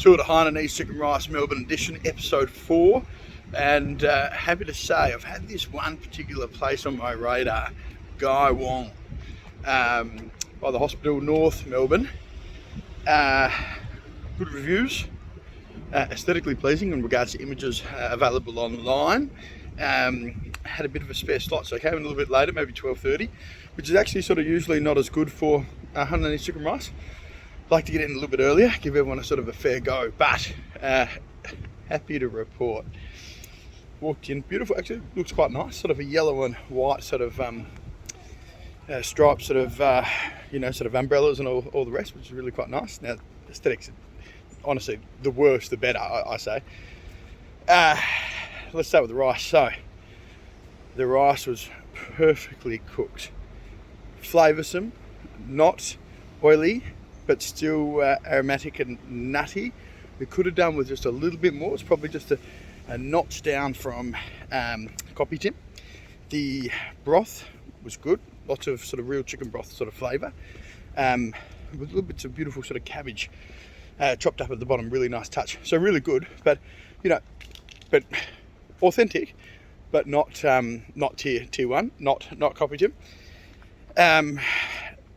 to the Hainanese Chicken Rice Melbourne edition, episode 4. And happy to say I've had this one particular place on my radar, Wong, by the hospital, North Melbourne. Good reviews, aesthetically pleasing in regards to images available online. Had a bit of a spare slot, so I came in a little bit later, maybe 12:30, which is actually sort of usually not as good for Hainanese chicken rice. Like to get in a little bit earlier, give everyone a sort of a fair go, but happy to report. Walked in, beautiful, actually looks quite nice, sort of a yellow and white sort of striped sort of sort of umbrellas and all the rest, which is really quite nice. Now aesthetics, honestly, the worse the better, I say. Let's start with the rice. So the rice was perfectly cooked, flavoursome, not oily, but still aromatic and nutty. We could have done with just a little bit more. It's probably just a notch down from copy tim. The broth was good, lots of sort of real chicken broth sort of flavour, with little bits of beautiful sort of cabbage chopped up at the bottom, really nice touch. So really good, but but authentic, but not tier one, not copy tim.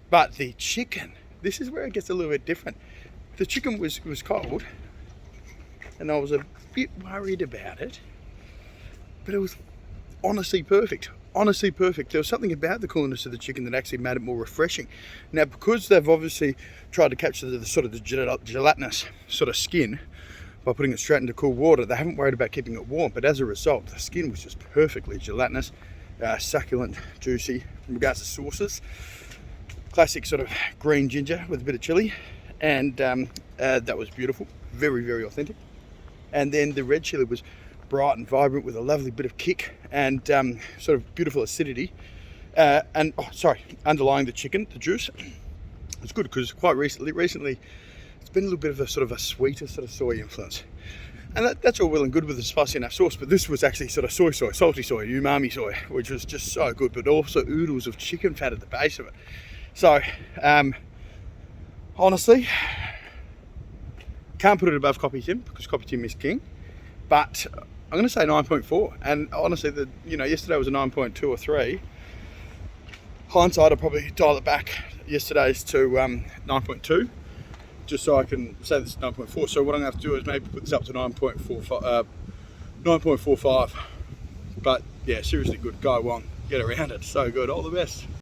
But the chicken, this is where it gets a little bit different. The chicken was cold, and I was a bit worried about it, but it was honestly perfect. Honestly perfect. There was something about the coolness of the chicken that actually made it more refreshing. Now, because they've obviously tried to capture the sort of the gelatinous sort of skin by putting it straight into cool water, they haven't worried about keeping it warm, but as a result, the skin was just perfectly gelatinous, succulent, juicy. In regards to sauces, classic sort of green ginger with a bit of chili, and that was beautiful, very, very authentic. And then the red chili was bright and vibrant with a lovely bit of kick and sort of beautiful acidity. Underlying the chicken, the juice, it's good because quite recently it's been a little bit of a sort of a sweeter sort of soy influence. And that's all well and good with the spicy enough sauce, but this was actually sort of soy, salty soy, umami soy, which was just so good, but also oodles of chicken fat at the base of it. So, honestly, can't put it above copy tim because copy tim is king, but I'm going to say 9.4. And honestly, yesterday was a 9.2 or 3. Hindsight, I'll probably dial it back yesterday's to 9.2, just so I can say this is 9.4. So what I'm going to have to do is maybe put this up to 9.45. But yeah, seriously good. Wong, get around it. So good. All the best.